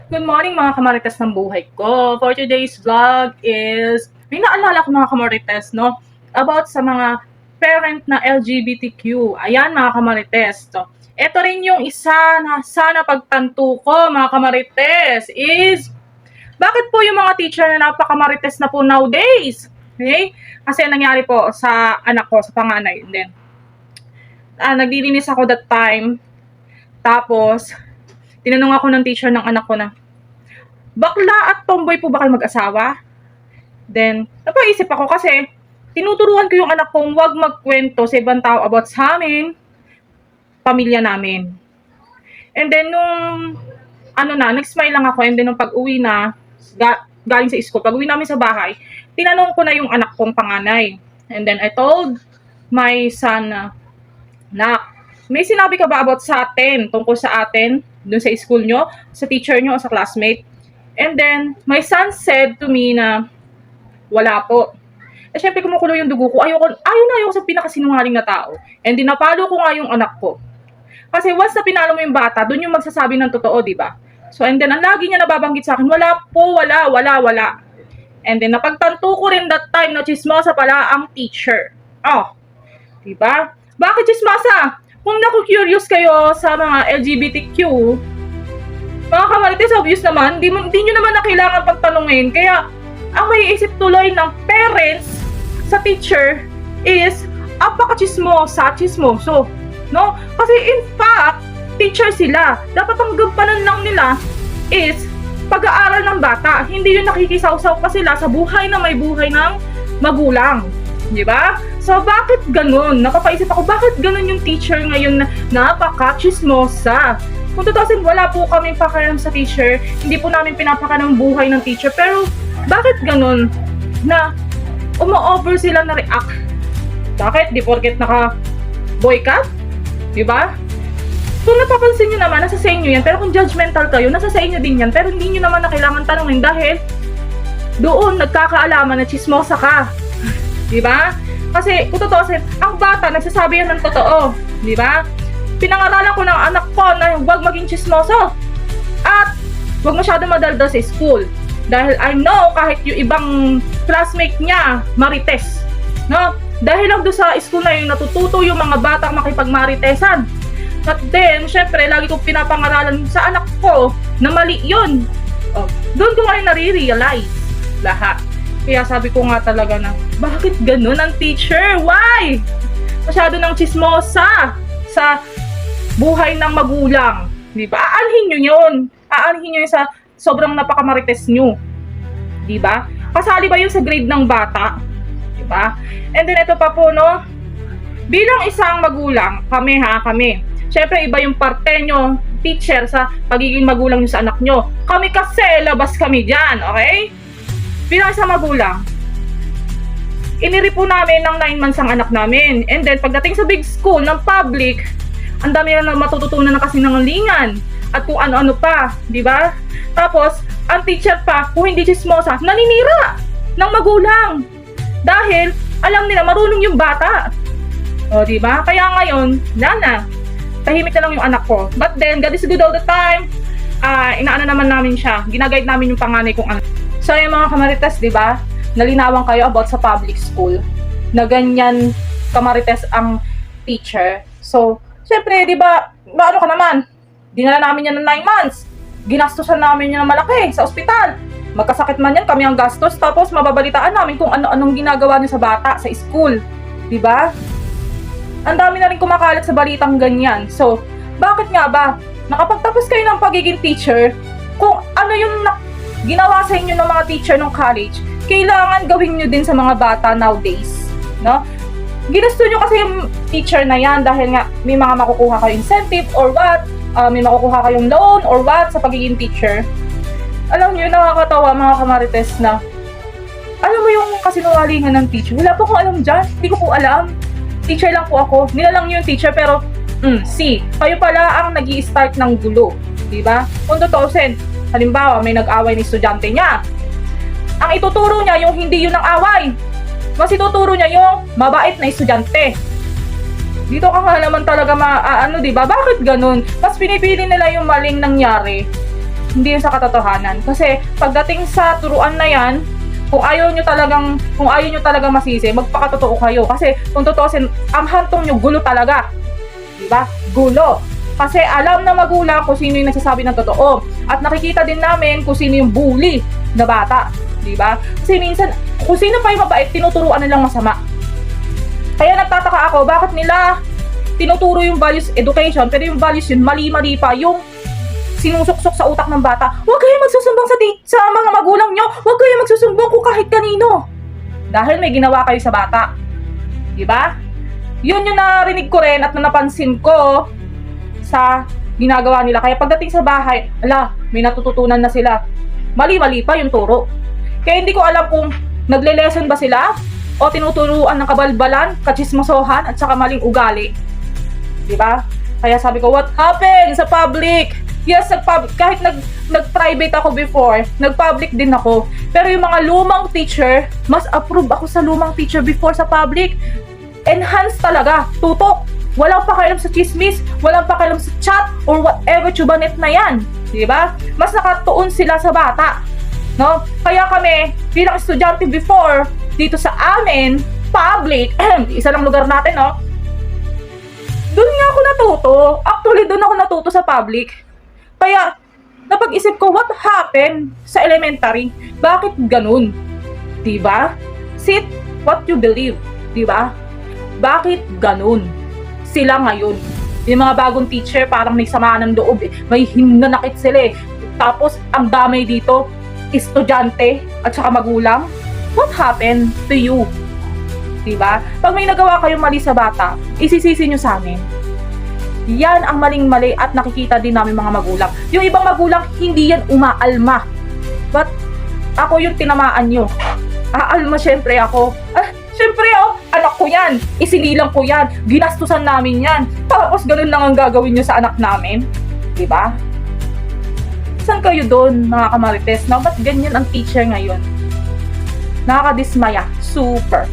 Good morning mga kamarites ng buhay ko. For today's vlog is, may naalala ko mga kamarites, no? About sa mga parent na LGBTQ. Ayan mga kamarites. So, ito rin yung isa na sana pagtanto ko mga kamarites is, bakit po yung mga teacher na napakamarites na po nowadays? Okay? Kasi nangyari po sa anak ko, sa panganay. And then, nagdilinis ako that time. Tapos, tinanong ako ng teacher ng anak ko na, bakla at tomboy po ba kayo mag-asawa? Then, napaisip ako kasi, tinuturuan ko yung anak kong wag magkwento sa ibang tao about sa amin, pamilya namin. And then, nag-smile lang ako. And then, nung pag-uwi na, galing sa school, pag-uwi namin sa bahay, tinanong ko na yung anak kong panganay. And then, I told my son na, may sinabi ka ba about sa atin, tungkol sa atin, dun sa school nyo, sa teacher nyo, o sa classmate? And then, my son said to me na, wala po. Eh, syempre, kumukulo yung dugo ko. Ayaw sa pinakasinungaling na tao. And dinapalo ko nga yung anak ko. Kasi once na pinalo mo yung bata, dun yung magsasabi ng totoo, di ba? So, and then, ang lagi niya nababanggit sa akin, wala po, wala. And then, napagtanto ko rin that time na chismosa pala ang teacher. Oh, di ba? Bakit chismosa? Kung naku-curious kayo sa mga LGBTQ, mga kamarites, obvious naman, di nyo naman na kailangan pagtanungin. Kaya, ang may isip tuloy ng parents sa teacher is, chismoso, no? Kasi in fact, teacher sila. Dapat ang gampanan lang nila is pag-aaral ng bata. Hindi yung nakikisaw-saw pa sila sa buhay na may buhay ng magulang. Di ba? So, bakit ganun? Napapaisip ako, bakit ganun yung teacher ngayon na napaka-chismosa? Kung tutusin, wala po kami pakialam sa teacher. Hindi po namin pinapakalam ang buhay ng teacher. Pero, bakit ganun na umo-over sila na react? Bakit? Di porket naka-boycott? Diba? Kung napapansin nyo naman, nasa sa inyo yan. Pero kung judgmental kayo, nasa sa inyo din yan. Pero hindi nyo naman na kailangan tanongin dahil doon nagkakaalaman na chismosa ka. Diba? Kasi, kung tutusin, ang bata nagsasabi yan ng totoo. Diba? Pinangaralan ko ng anak ko na huwag maging chismoso at huwag masyado madaldal sa school. Dahil I know kahit yung ibang classmate niya, marites. No? Dahil lang doon sa school na yun, natututo yung mga batang makipagmaritesan. But then, syempre, lagi kong pinapangaralan sa anak ko na mali yun. Oh, doon ko ngayon nare-realize lahat. Kaya sabi ko nga talaga na, bakit ganun ang teacher? Why? Masyado ng chismosa sa buhay ng magulang. Diba? Aanhin nyo yun. Aanhin nyo yun sa sobrang napakamarites nyo. Diba? Kasali ba yun sa grade ng bata? Diba? And then ito pa po, no? Bilang isang magulang, kami. Siyempre, iba yung parte nyo, teacher, sa pagiging magulang nyo sa anak nyo. Kami kasi, labas kami dyan, okay? Bilang isang magulang, iniri po namin ng 9 months ang anak namin. And then, pagdating sa big school ng public, ang dami na matututunan na kasi nangalingan. At kung ano-ano pa, di ba? Tapos, ang teacher pa, kung hindi chismosa, naninira ng magulang. Dahil, alam nila, marunong yung bata. O, di ba? Kaya ngayon, tahimik na lang yung anak ko. But then, God is good all the time. Inaano naman namin siya. Ginaguide namin yung panganay kong anak. So, yung mga kamarites, di ba? Nalinawan kayo about sa public school. Na ganyan kamarites ang teacher. So, syempre, di ba, maano ka naman? Dinala namin yan ng 9 months. Ginastosan namin yan ng malaki sa ospital. Magkasakit man yan, kami ang gastos. Tapos, mababalitaan namin kung ano-anong ginagawa niya sa bata, sa school. Di ba? Ang dami na rin kumakalat sa balitang ganyan. So, bakit nga ba? Nakapagtapos kayo ng pagiging teacher, kung ano yung ginawa sa inyo ng mga teacher ng college, kailangan gawin nyo din sa mga bata nowadays. No? Ginusto nyo kasi yung teacher na yan dahil nga may mga makukuha kayong incentive or what, may makukuha kayong loan or what sa pagiging teacher. Alam nyo, nakakatawa mga kamarites na, alam mo yung kasinungalingan ng teacher? Wala po akong alam dyan. Hindi ko po alam. Teacher lang po ako. Nilalang nyo yung teacher pero, kayo pala ang nag-i-start ng gulo. Diba? Kung tutusin, halimbawa, may nag-away ng estudyante niya. Ang ituturo niya yung hindi yun ang away. Mas ituturo niya yung mabait na estudyante. Dito ka nga naman talaga diba? Bakit ganun? Mas pinipili nila yung maling nangyari Hindi yun sa katotohanan. Kasi pagdating sa turuan na yan, kung ayaw nyo talagang masisi, magpakatotoo kayo. Kasi kung tutuusin, ang hantong nyo, gulo talaga. Diba? Gulo. Kasi alam na magulang kung sino yung nagsasabi ng totoo. At nakikita din namin kung sino yung bully na bata. Diba? Kasi minsan, kung sino pa yung mabait, tinuturuan nilang masama. Kaya nagtataka ako, bakit nila tinuturo yung values education, pero yung values yun, mali-mali pa, yung sinusuksok sa utak ng bata. Huwag kayong magsusumbong sa mga magulang nyo. Huwag kayong magsusumbong kung kahit kanino. Dahil may ginawa kayo sa bata. Diba? Yun yung narinig ko rin at napansin ko sa ginagawa nila. Kaya pagdating sa bahay, may natututunan na sila. Mali-mali pa yung turo. Kaya hindi ko alam kung nagle-lesson ba sila o tinuturuan ng kabalbalan, kachismosohan at saka maling ugali. Diba? Kaya sabi ko, what happened sa public? Yes, kahit nag-private ako before, nag-public din ako. Pero yung mga lumang teacher, mas approve ako sa lumang teacher before sa public. Enhance talaga, tutok. Walang pakialam sa chismis, walang pakialam sa chat, or whatever chubanet na yan. Diba? Mas nakatuon sila sa bata. No? Kaya kami, bilang estudyante before, dito sa amin, public, isa lang lugar natin, no? Doon nga ako natuto. Actually, doon ako natuto sa public. Kaya, napag-isip ko, what happened sa elementary? Bakit ganun? Diba? Sit what you believe. Diba? Bakit ganun? Sila ngayon. Yung mga bagong teacher, parang may samaan ng loob. May hinanakit sila eh. Tapos, ang damay dito, estudyante at saka magulang. What happened to you? Diba? Pag may nagawa kayong mali sa bata, isisisi nyo sa amin. Yan ang maling-mali at nakikita din namin mga magulang. Yung ibang magulang, hindi yan umaalma. But, ako yung tinamaan nyo. Aalma syempre ako. Syempre anak ko yan. Isinilang ko yan. Ginastusan namin yan. Tapos ganun lang ang gagawin nyo sa anak namin. Diba? Saan kayo doon, mga kamarites? Ba't ganyan ang teacher ngayon? Nakakadismaya. Super.